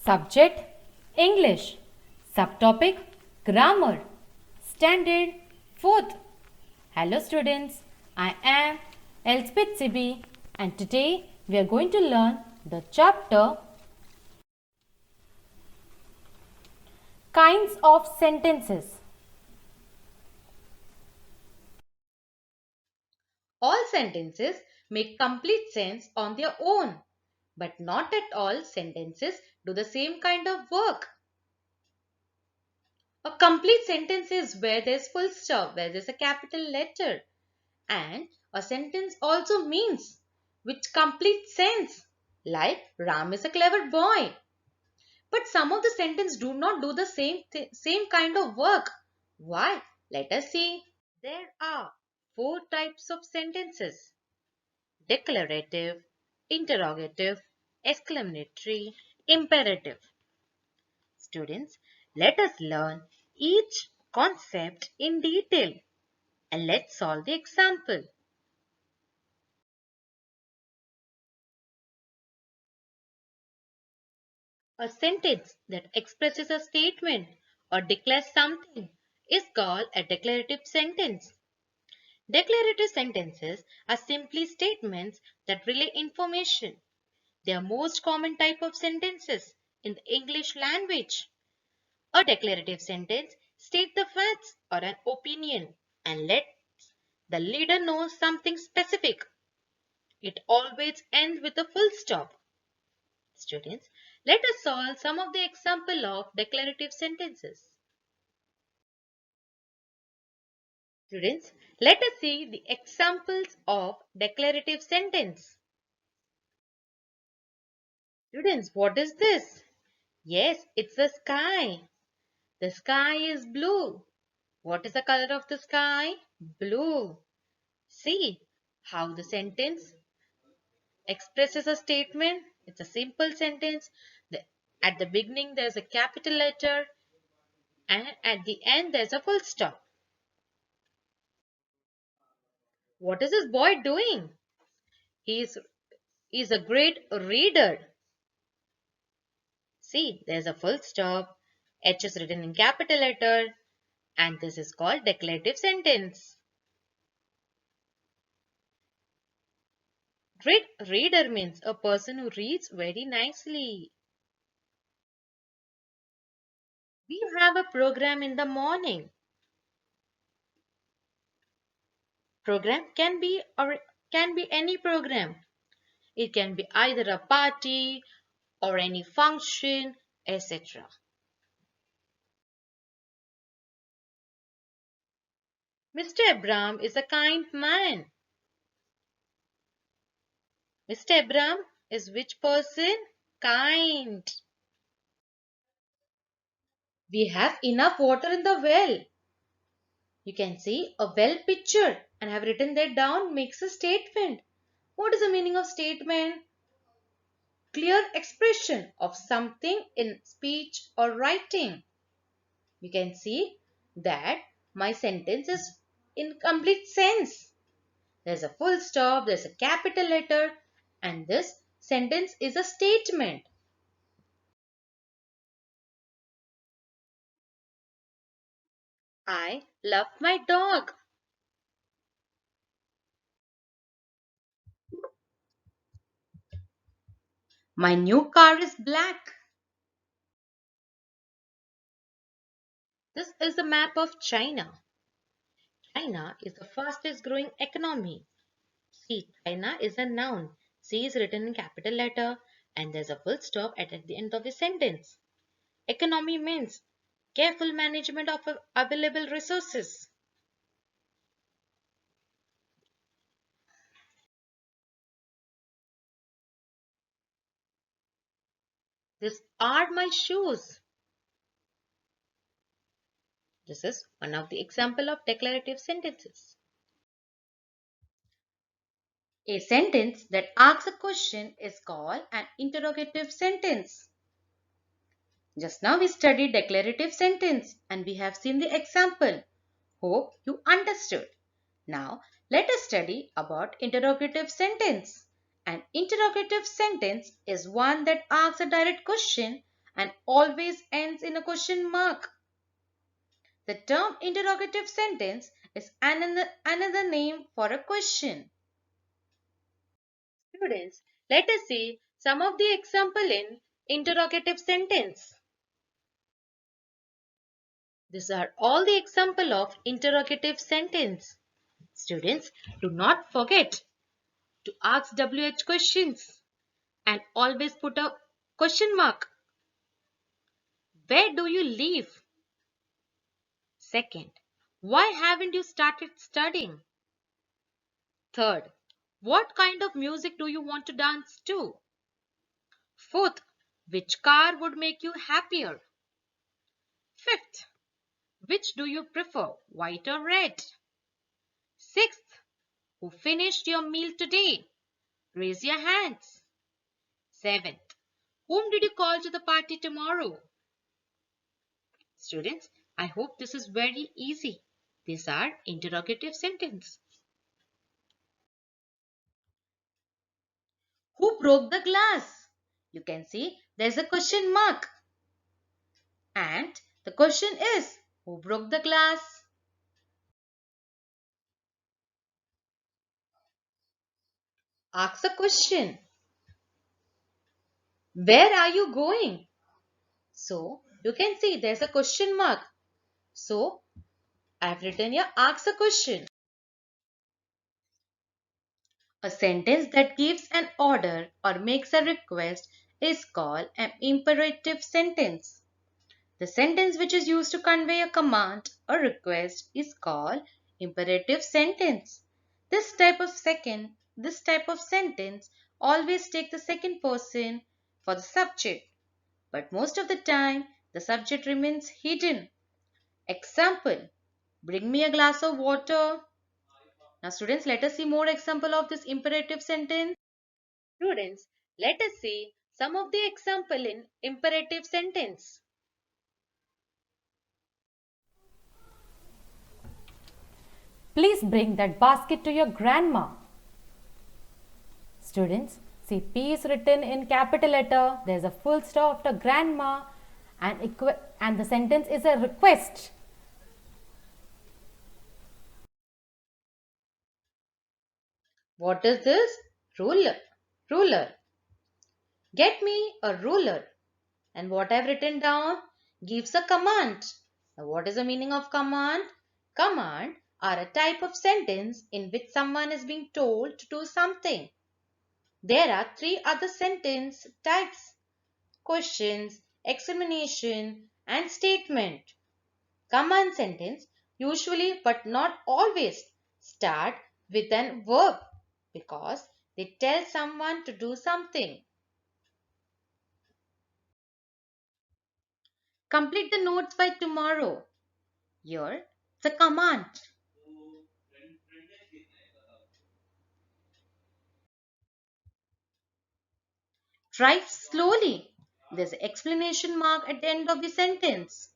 Subject English. Subtopic Grammar. Standard 4th. Hello students, I am Elspeth Sibi and today we are going to learn the chapter Kinds of Sentences. All sentences make complete sense on their own, but not at all sentences do the same kind of work. A complete sentence is where there's full stop, where there's a capital letter, and a sentence also means which complete sense, like Ram is a clever boy. But some of the sentences do not do the same kind of work. Why? Let us see. There are four types of sentences: declarative, interrogative, exclamatory, imperative. Students, let us learn each concept in detail and let's solve the example. A sentence that expresses a statement or declares something is called a declarative sentence. Declarative sentences are simply statements that relay information. They are most common type of sentences in the English language. A declarative sentence states the facts or an opinion and lets the leader know something specific. It always ends with a full stop. Students, let us solve some of the example of declarative sentences. Students, let us see the examples of declarative sentence. Students, what is this? Yes, it's the sky. The sky is blue. What is the color of the sky? Blue. See how the sentence expresses a statement. It's a simple sentence. At the beginning, there's a capital letter, and at the end, there's a full stop. What is this boy doing? He's, he's a great reader. See, there's a full stop. H is written in capital letter, and this is called declarative sentence. Great reader means a person who reads very nicely. We have a program in the morning. Program can be any program. It can be either a party or any function, etc. Mr. Abraham is a kind man. Mr. Abraham is which person? Kind. We have enough water in the well. You can see a well picture and have written that down makes a statement. What is the meaning of statement? Clear expression of something in speech or writing. You can see that my sentence is in complete sense. There's a full stop, there's a capital letter, and this sentence is a statement. I love my dog. My new car is black. This is a map of China. China is the fastest growing economy. See, China is a noun. C is written in capital letter and there's a full stop at the end of the sentence. Economy means careful management of available resources. These are my shoes. This is one of the example of declarative sentences. A sentence that asks a question is called an interrogative sentence. Just now we studied declarative sentence and we have seen the example. Hope you understood. Now let us study about interrogative sentence. An interrogative sentence is one that asks a direct question and always ends in a question mark. The term interrogative sentence is another name for a question. Students, let us see some of the example in interrogative sentence. These are all the example of interrogative sentence. Students, do not forget to ask WH questions and always put a question mark. Where do you live? Second, why haven't you started studying? Third, what kind of music do you want to dance to? Fourth, which car would make you happier? Fifth, which do you prefer, white or red? Sixth, who finished your meal today? Raise your hands. Seventh, whom did you call to the party tomorrow? Students, I hope this is very easy. These are interrogative sentences. Who broke the glass? You can see there's a question mark. And the question is, who broke the glass? Ask a question. Where are you going? So you can see there's a question mark. So I've written here ask a question. A sentence that gives an order or makes a request is called an imperative sentence. The sentence which is used to convey a command or request is called imperative sentence. This type of sentence always take the second person for the subject, but most of the time the subject remains hidden. Example, bring me a glass of water. Now students, let us see more example of this imperative sentence. Students, let us see some of the example in imperative sentence. Please bring that basket to your grandma. Students, see P is written in capital letter. There's a full stop after grandma and the sentence is a request. What is this? Ruler. Ruler. Get me a ruler. And what I've written down gives a command. Now, what is the meaning of command? Command are a type of sentence in which someone is being told to do something. There are three other sentence types: questions, explanation, and statement. Command sentence usually but not always start with an verb because they tell someone to do something. Complete the notes by tomorrow. Here, it's a command. Drive slowly. There's an exclamation mark at the end of the sentence.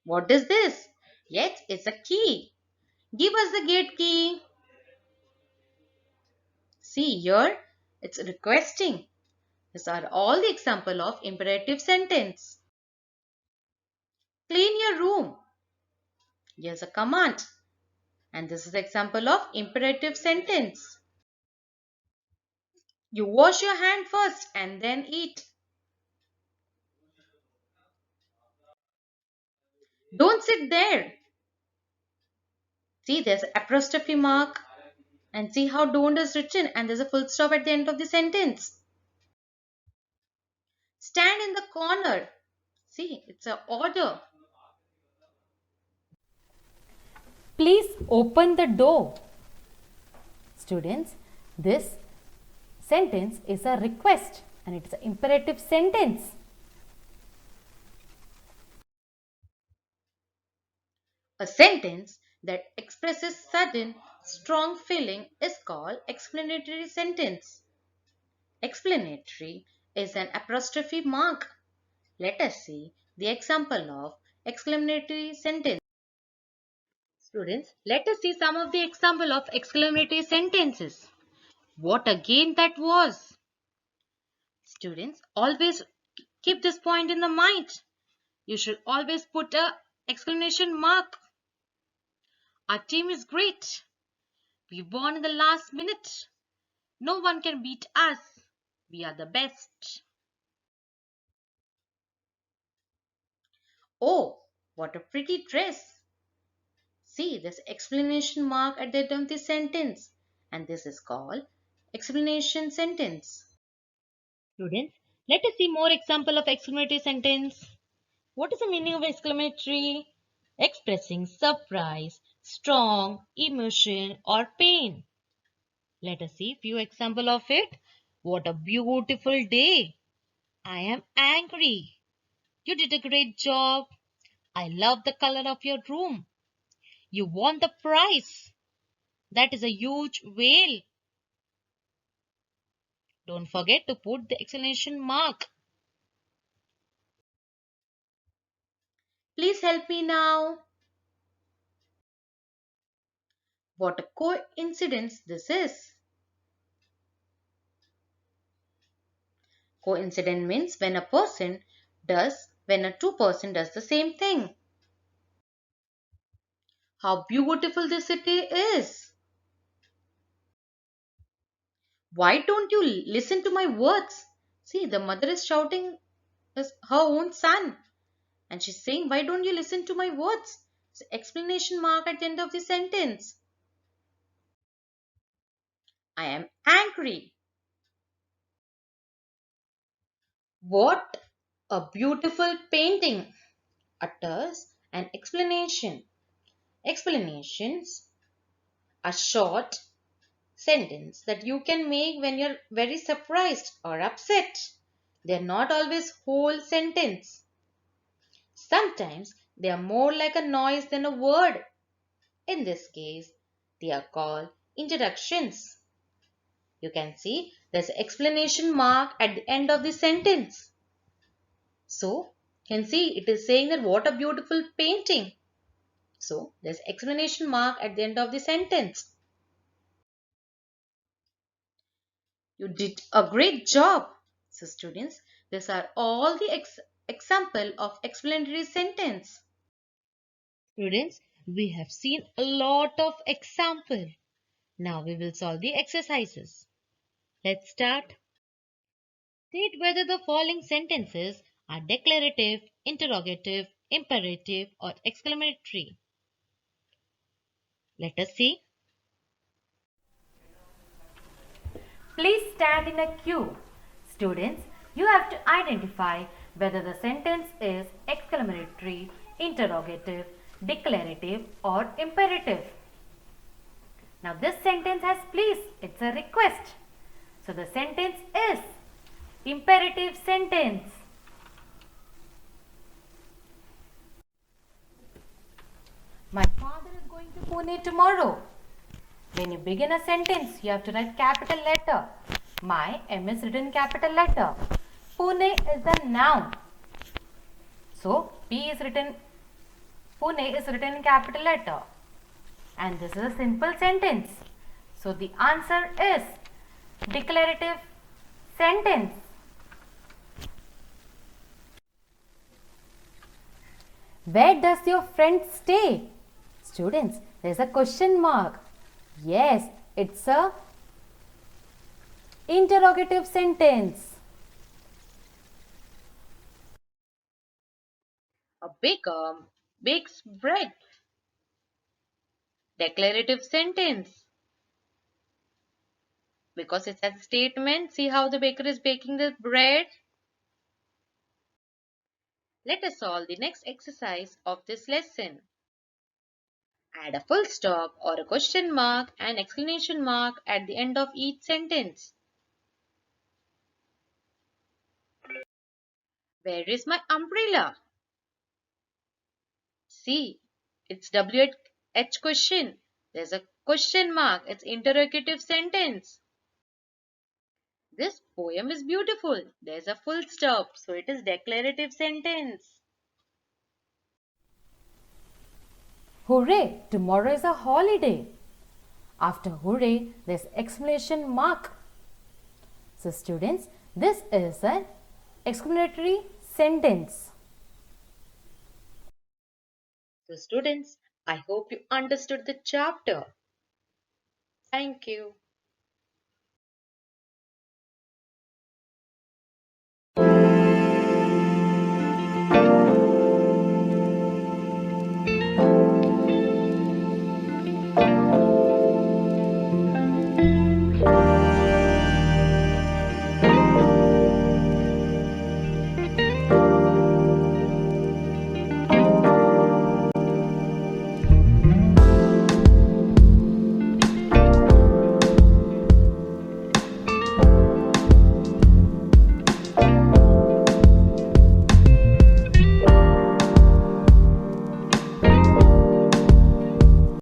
What is this? Yes, it's a key. Give us the gate key. See here, it's requesting. These are all the example of imperative sentence. Clean your room. Here's a command. And this is example of imperative sentence. You wash your hand first and then eat. Don't sit there. See, there's an apostrophe mark. And see how don't is written and there's a full stop at the end of the sentence. Stand in the corner. See, it's an order. Please open the door. Students, this sentence is a request and it's an imperative sentence. A sentence that expresses sudden, strong feeling is called explanatory sentence. Explanatory is an apostrophe mark. Let us see the example of exclamatory sentence. Students, let us see some of the example of exclamatory sentences. What again that was? Students, always keep this point in the mind. You should always put a exclamation mark. Our team is great. We won in the last minute. No one can beat us. We are the best. Oh, what a pretty dress. See, this explanation mark at the end of the sentence. And this is called explanation sentence. Students, let us see more example of exclamatory sentence. What is the meaning of exclamatory? Expressing surprise, strong emotion or pain. Let us see few example of it. What a beautiful day. I am angry. You did a great job. I love the color of your room. You won the prize. That is a huge whale. Don't forget to put the exclamation mark. Please help me now. What a coincidence this is. Coincidence means when a two-person does the same thing. How beautiful this city is. Why don't you listen to my words? See, the mother is shouting her own son. And she's saying, why don't you listen to my words? It's an exclamation mark at the end of the sentence. I am angry. What a beautiful painting utters an explanation. Explanations are short sentence that you can make when you're very surprised or upset. They're not always whole sentence. Sometimes they are more like a noise than a word. In this case, they are called introductions. You can see there's an exclamation mark at the end of the sentence. So, you can see it is saying that what a beautiful painting. So, there's exclamation mark at the end of the sentence. You did a great job. So, students, these are all the example of explanatory sentence. Students, we have seen a lot of example. Now we will solve the exercises. Let's start. State whether the following sentences are declarative, interrogative, imperative, or exclamatory. Let us see. Please stand in a queue. Students, you have to identify whether the sentence is exclamatory, interrogative, declarative, or imperative. Now, this sentence has please, it's a request. So, the sentence is imperative sentence. My father is going to Pune tomorrow. When you begin a sentence, you have to write capital letter. My M is written capital letter. Pune is the noun. So, Pune is written in capital letter. And this is a simple sentence. So, the answer is declarative sentence. Where does your friend stay? Students, there is a question mark. Yes, it's a interrogative sentence. A baker bakes bread. Declarative sentence. Because it's a statement. See how the baker is baking the bread. Let us solve the next exercise of this lesson. Add a full stop or a question mark and exclamation mark at the end of each sentence. Where is my umbrella? See, it's WH question. There's a question mark. It's interrogative sentence. This poem is beautiful. There's a full stop. So it is declarative sentence. Hooray! Tomorrow is a holiday. After hooray, there's exclamation mark. So students, This is an exclamatory sentence. So students, I hope you understood the chapter. Thank you.